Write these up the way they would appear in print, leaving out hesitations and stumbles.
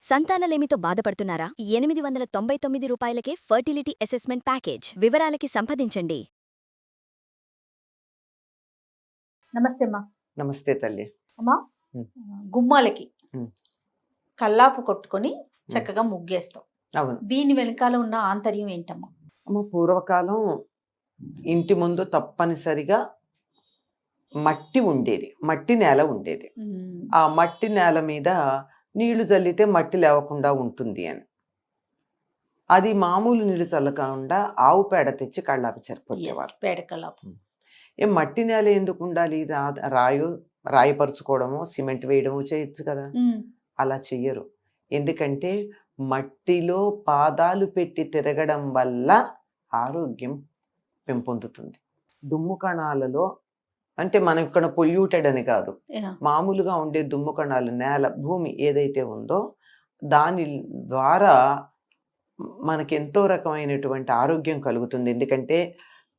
సంతానలేమితో బాధపడుతున్నారా? 899 రూపాయలకే fertility assessment package. వివరాలకి సంప్రదించండి. నమస్తే అమ్మా. నమస్తే తల్లి. అమ్మా, ఉమ్. గుమ్మాలకి ఉమ్. కల్లాపు కొట్టుకొని చక్కగా ముగ్గేస్తాం. అవును దీని వెనకాల ఉన్న ఆంతర్యం ఏంటమ్మా? అమ్మ, పూర్వకాలం ఇంటి ముందు తప్పనిసరిగా మట్టి ఉండేది, మట్టి నేల ఉండేది. ఆ మట్టి నేల మీద నీళ్లు చల్లితే మట్టి లేవకుండా ఉంటుంది అని. అది మామూలు నీళ్లు చల్లకుండా ఆవు పేడ తెచ్చి కళ్ళాపి చెరపొట్టేవారు. పేడ కల్లాపు. ఏం మట్టి నేల ఎందుకు ఉండాలి? రాయిపరుచుకోవడమో సిమెంట్ వేయడమో చేయొచ్చు కదా. అలా చెయ్యరు. ఎందుకంటే మట్టిలో పాదాలు పెట్టి తిరగడం వల్ల ఆరోగ్యం పెంపొందుతుంది. దుమ్ము కణాలలో, అంటే మనం ఇక్కడ పొల్యూటెడ్ అని కాదు, మామూలుగా ఉండే దుమ్ము కణాలు, నేల, భూమి ఏదైతే ఉందో దాని ద్వారా మనకి ఎంతో రకమైనటువంటి ఆరోగ్యం కలుగుతుంది. ఎందుకంటే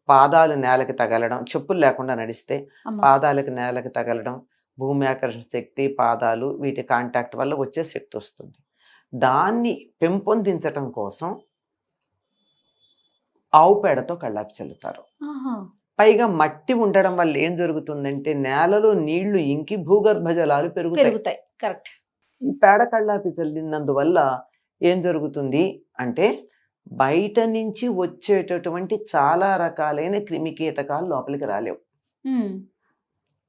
పాదాలు నేలకి తగలడం, చెప్పులు లేకుండా నడిస్తే పాదాలకు నేలకి తగలడం, భూమి ఆకర్షణ శక్తి, పాదాలు, వీటి కాంటాక్ట్ వల్ల వచ్చే శక్తి వస్తుంది. దాన్ని పెంపొందించటం కోసం ఆవు పేడతో కళ్ళాపి చల్లుతారు. పైగా మట్టి ఉండడం వల్ల ఏం జరుగుతుందంటే నేలలో నీళ్లు ఇంకి భూగర్భ జలాలు పెరుగుతాయి. కరెక్ట్. ఈ పేడ కళ్ళాపి చల్లినందువల్ల ఏం జరుగుతుంది అంటే బయట నుంచి వచ్చేటటువంటి చాలా రకాలైన క్రిమి కీటకాలు లోపలికి రాలేవు.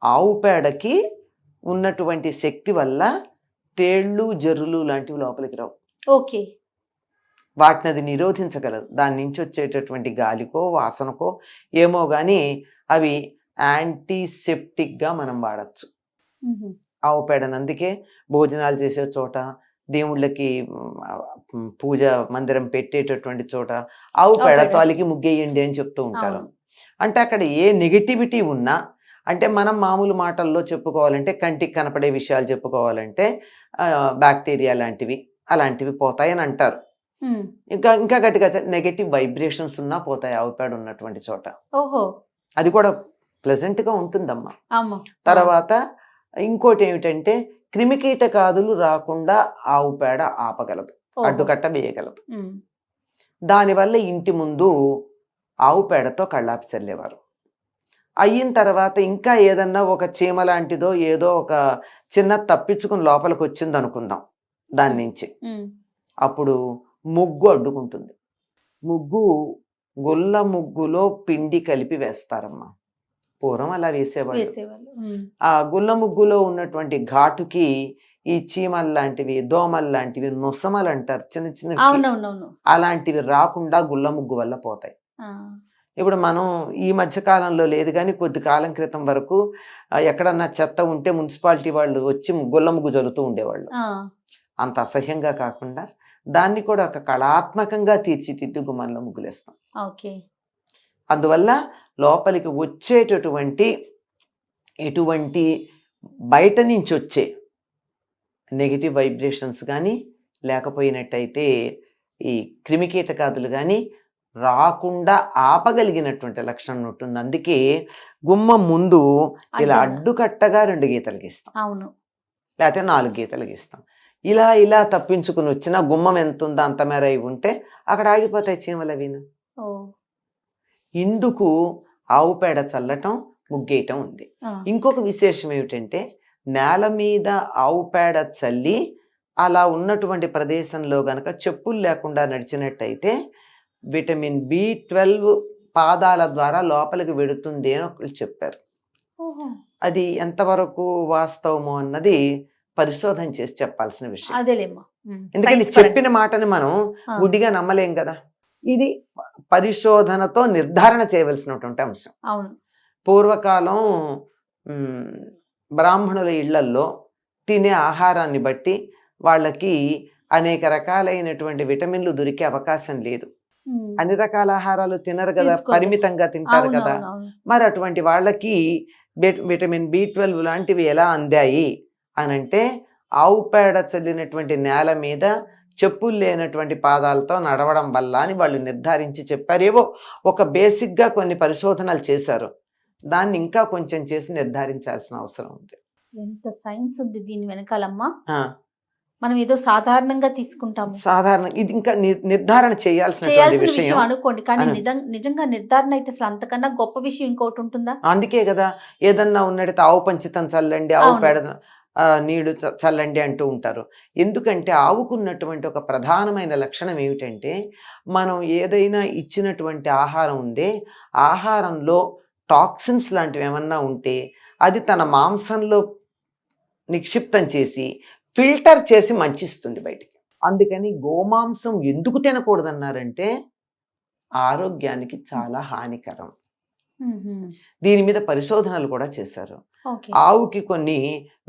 ఆవు పేడకి ఉన్నటువంటి శక్తి వల్ల తేళ్లు, జర్రులు లాంటివి లోపలికి రావు. ఓకే. వాటిని అది నిరోధించగలదు. దాని నుంచి వచ్చేటటువంటి గాలికో వాసనకో ఏమో కానీ అవి యాంటీసెప్టిక్గా మనం వాడచ్చు ఆవు పేడను. అందుకే భోజనాలు చేసే చోట, దేవుళ్ళకి పూజ మందిరం పెట్టేటటువంటి చోట ఆవు పేడతో అలికి ముగ్గేయండి అని చెప్తూ ఉంటారు. అంటే అక్కడ ఏ నెగిటివిటీ ఉన్నా, అంటే మనం మామూలు మాటల్లో చెప్పుకోవాలంటే, కంటికి కనపడే విషయాలు చెప్పుకోవాలంటే బ్యాక్టీరియా లాంటివి అలాంటివి పోతాయని అంటారు. ఇంకా గట్టిగా నెగటివ్ వైబ్రేషన్స్ ఉన్నా పోతాయి ఆవు పేడ ఉన్నటువంటి చోట. ఓహో. అది కూడా ప్లెజెంట్ గా ఉంటుందమ్మా. తర్వాత ఇంకోటి ఏమిటంటే క్రిమికీటకాదులు రాకుండా ఆవు పేడ ఆపగలదు, అడ్డుకట్ట వేయగలదు. దానివల్ల ఇంటి ముందు ఆవు పేడతో కళ్ళాపి చల్లేవారు. అయిన తర్వాత ఇంకా ఏదన్నా ఒక చీమ లాంటిదో ఏదో ఒక చిన్న తప్పించుకుని లోపలికి వచ్చింది అనుకుందాం, దాని నుంచి అప్పుడు ముగ్గు అడ్డుకుంటుంది. గుల్ల ముగ్గులో పిండి కలిపి వేస్తారమ్మా. పూర్వం అలా వేసేవాళ్ళు. ఆ గుల్ల ముగ్గులో ఉన్నటువంటి ఘాటుకి ఈ చీమలు లాంటివి, దోమలు లాంటివి, నొసమలు అంటారు, చిన్న చిన్న, అలాంటివి రాకుండా గుల్ల ముగ్గు వల్ల పోతాయి. ఇప్పుడు మనం ఈ మధ్య కాలంలో లేదు కానీ కొద్ది కాలం క్రితం వరకు ఎక్కడన్నా చెత్త ఉంటే మున్సిపాలిటీ వాళ్ళు వచ్చి గుల్ల ముగ్గు జల్లుతూ ఉండేవాళ్ళు. అంత అసహ్యంగా కాకుండా దాన్ని కూడా ఒక కళాత్మకంగా తీర్చిదిద్దు గుమ్మంలో ముగ్గులేస్తాం. అందువల్ల లోపలికి వచ్చేటటువంటి ఎటువంటి బయట నుంచి వచ్చే నెగిటివ్ వైబ్రేషన్స్ కానీ లేకపోయినట్టయితే ఈ క్రిమికీటకాదులు కానీ రాకుండా ఆపగలిగినటువంటి లక్షణం ఉంటుంది. అందుకే గుమ్మం ముందు ఇలా అడ్డుకట్టగా 2 గీతలు గీస్తాం, లేకపోతే 4 గీతలు గీస్తాం. ఇలా తప్పించుకుని వచ్చిన గుమ్మం ఎంత ఉందో అంత మేర అయి ఉంటే అక్కడ ఆగిపోతాయి చీమలు అవిను. ఇందుకు ఆవు పేడ చల్లటం, ముగ్గేయటం ఉంది. ఇంకొక విశేషం ఏమిటంటే నేల మీద ఆవు పేడ చల్లి అలా ఉన్నటువంటి ప్రదేశంలో గనక చెప్పులు లేకుండా నడిచినట్టయితే విటమిన్ B12 పాదాల ద్వారా లోపలికి వెడుతుంది అని ఒకళ్ళు చెప్పారు. అది ఎంతవరకు వాస్తవమో అన్నది పరిశోధన చేసి చెప్పాల్సిన విషయం. ఎందుకంటే చెప్పిన మాటని మనం గుడ్డిగా నమ్మలేం కదా. ఇది పరిశోధనతో నిర్ధారణ చేయవలసినటువంటి అంశం. పూర్వకాలం బ్రాహ్మణుల ఇళ్లల్లో తినే ఆహారాన్ని బట్టి వాళ్ళకి అనేక రకాలైనటువంటి విటమిన్లు దొరికే అవకాశం లేదు. అన్ని రకాల ఆహారాలు తినరు కదా, పరిమితంగా తింటారు కదా. మరి అటువంటి వాళ్ళకి విటమిన్ B12 లాంటివి ఎలా అందాయి అనంటే ఆవు పేడ చల్లినటువంటి నేల మీద చెప్పులు లేనటువంటి పాదాలతో నడవడం వల్ల అని వాళ్ళు నిర్ధారించి చెప్పారు. ఏవో ఒక బేసిక్గా కొన్ని పరిశోధనలు చేశారు, దాన్ని ఇంకా కొంచెం చేసి నిర్ధారించాల్సిన అవసరం ఉంది. ఎంత సైన్స్ ఉంది దీని వెనకాలమ్మా. మనం ఏదో సాధారణంగా తీసుకుంటాము. సాధారణ ఇది ఇంకా నిర్ధారణ చేయాల్సినటువంటి చేయాల్సిన విషయం విషయం. అనుకోండి, కానీ అను. నిజంగా నిర్ధారణ అయితే అసలు అంతకన్నా గొప్ప విషయం ఇంకోటి ఉంటుందా? అందుకే కదా ఏదన్నా ఉన్నట్టు ఆవు పంచితం చల్లండి, ఆవు అవును. పేడ నీడు చల్లండి అంటూ ఉంటారు. ఎందుకంటే ఆవుకు ఉన్నటువంటి ఒక ప్రధానమైన లక్షణం ఏమిటంటే, మనం ఏదైనా ఇచ్చినటువంటి ఆహారం ఉందే, ఆహారంలో టాక్సిన్స్ లాంటివి ఏమన్నా ఉంటే అది తన మాంసంలో నిక్షిప్తం చేసి ఫిల్టర్ చేసి మంచిస్తుంది బయటికి. అందుకని గోమాంసం ఎందుకు తినకూడదన్నారంటే ఆరోగ్యానికి చాలా హానికరం. దీని మీద పరిశోధనలు కూడా చేశారు. ఓకే. ఆవుకి కొన్ని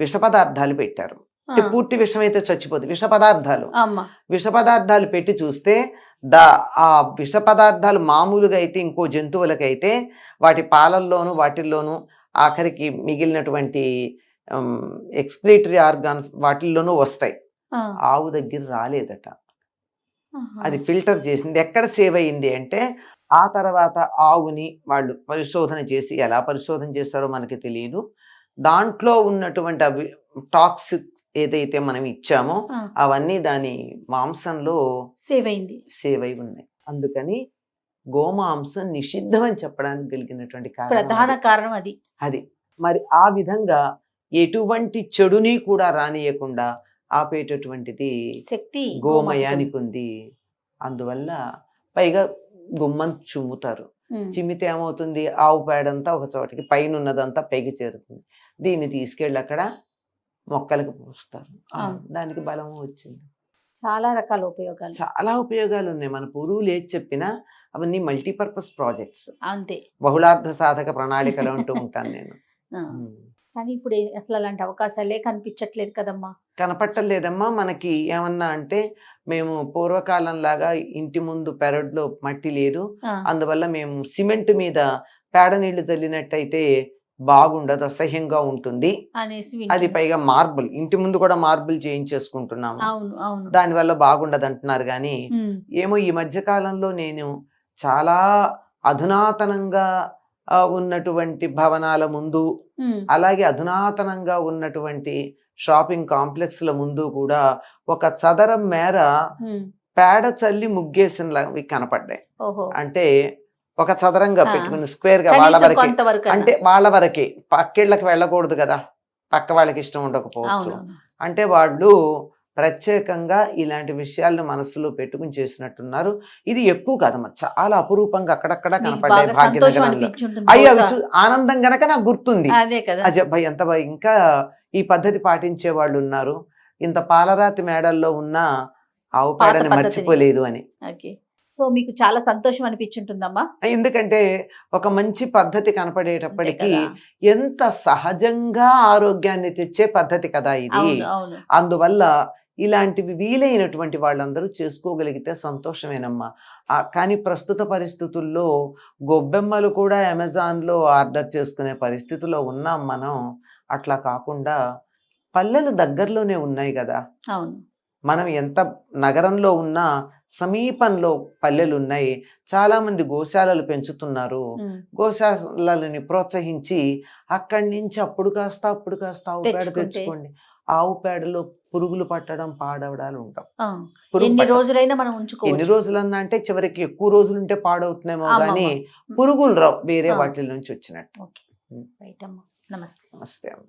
విష పదార్థాలు పెట్టారు. అంటే పూర్తి విషం అయితే చచ్చిపోదు, విష పదార్థాలు. అమ్మా. విష పదార్థాలు పెట్టి చూస్తే ఆ విష పదార్థాలు మామూలుగా అయితే ఇంకో జంతువులకైతే వాటి పాలల్లోనూ వాటిల్లోనూ ఆఖరికి మిగిలినటువంటి ఎక్స్క్రీటరీ ఆర్గాన్స్ వాటిల్లోనూ వస్తాయి. ఆవు దగ్గర రాలేదట. అది ఫిల్టర్ చేసింది. ఎక్కడ సేవ్ అయింది అంటే ఆ తర్వాత ఆవుని వాళ్ళు పరిశోధన చేసి, ఎలా పరిశోధన చేస్తారో మనకి తెలియదు, దాంట్లో ఉన్నటువంటి అవి టాక్సిక్ ఏదైతే మనం ఇచ్చామో అవన్నీ దాని మాంసంలో సేవ్ అయి ఉన్నాయి. అందుకని గోమాంసం నిషిద్ధం అని చెప్పడానికి కలిగినటువంటి ప్రధాన కారణం అది. మరి ఆ విధంగా ఎటువంటి చెడుని కూడా రానియకుండా ఆపేటటువంటిది శక్తి గోమయానికి ఉంది. అందువల్ల పైగా గుమ్మం చుమ్ముతారు. చిమ్మితే ఏమవుతుంది, ఆవు పేడంతా ఒక చోటికి, పైన ఉన్నదంతా పైకి చేరుతుంది. దీన్ని తీసుకెళ్ళి అక్కడ మొక్కలకు పోస్తారు. దానికి బలము వచ్చింది. చాలా రకాల ఉపయోగాలు, చాలా ఉపయోగాలు ఉన్నాయి. మన పూర్వులు ఏది చెప్పినా అవన్నీ మల్టీపర్పస్ ప్రాజెక్ట్స్, అంతే, బహుళార్థ సాధక ప్రణాళికలు అంటూ ఉంటాను నేను. కానీ ఇప్పుడు అసలు అలాంటి అవకాశాలే కనిపించట్లేదు కదమ్మా. కనపట్టలేదమ్మా. మనకి ఏమన్నా అంటే మేము పూర్వకాలం లాగా ఇంటి ముందు పెరడ్లో మట్టి లేదు, అందువల్ల మేము సిమెంట్ మీద పేడ నీళ్లు చల్లినట్టయితే బాగుండదు, అసహ్యంగా ఉంటుంది అనేసి అది పైగా మార్బుల్, ఇంటి ముందు కూడా మార్బుల్ చేయించేసుకుంటున్నాము, దానివల్ల బాగుండదు అంటున్నారు. కానీ ఏమో ఈ మధ్య కాలంలో నేను చాలా అధునాతనంగా ఉన్నటువంటి భవనాల ముందు, అలాగే అధునాతనంగా ఉన్నటువంటి షాపింగ్ కాంప్లెక్స్ల ముందు కూడా ఒక చదరం మేర పేడ చల్లి ముగ్గేసినవి కనపడ్డాయి. అంటే ఒక చదరంగా పెట్టుకుని స్క్వేర్ గా, వాళ్ళ వరకే, అంటే వాళ్ళ వరకే, పక్కిళ్ళకి వెళ్ళకూడదు కదా, పక్క వాళ్ళకి ఇష్టం ఉండకపోవచ్చు. అంటే వాళ్ళు ప్రత్యేకంగా ఇలాంటి విషయాలను మనసులో పెట్టుకుని చేసినట్టున్నారు. ఇది ఎక్కువ కాదమ్మా, చాలా అపురూపంగా అక్కడక్కడ కనపడ్డాయి భాగ్యనగరంలో. అయ్యో ఆనందం గనక నాకు గుర్తుంది. అజయ్ ఎంత ఇంకా ఈ పద్ధతి పాటించే వాళ్ళు ఉన్నారు, ఇంత పాలరాతి మేడల్లో ఉన్న ఆవు పేడని మర్చిపోలేదు అని. సో మీకు చాలా సంతోషం అనిపించుంటుందమ్మా. ఎందుకంటే ఒక మంచి పద్ధతి కనపడేటప్పటికీ ఎంత సహజంగా ఆరోగ్యాన్ని తెచ్చే పద్ధతి కదా ఇది. అందువల్ల ఇలాంటివి వీలైనటువంటి వాళ్ళందరూ చేసుకోగలిగితే సంతోషమేనమ్మా. కానీ ప్రస్తుత పరిస్థితుల్లో గొబ్బెమ్మలు కూడా అమెజాన్లో ఆర్డర్ చేసుకునే పరిస్థితిలో ఉన్నాం మనం. అట్లా కాకుండా పల్లెలు దగ్గరలోనే ఉన్నాయి కదా. మనం ఎంత నగరంలో ఉన్నా సమీపంలో పల్లెలు ఉన్నాయి. చాలా మంది గోశాలలు పెంచుతున్నారు. గోశాలని ప్రోత్సహించి అక్కడి నుంచి అప్పుడు కాస్త ఆవు పేడ తెచ్చుకోండి. ఆవు పేడలో పురుగులు పట్టడం, పాడవడాలు ఉంటాం. ఎన్ని రోజులైనా మనం ఉంచుకోవచ్చు. ఎన్ని రోజులన్నా అంటే చివరికి ఎక్కువ రోజులుంటే పాడవుతున్నామో కానీ పురుగులు రావు వేరే వాటి నుంచి వచ్చినట్టు. నమస్తే. నమస్తే అమ్మ.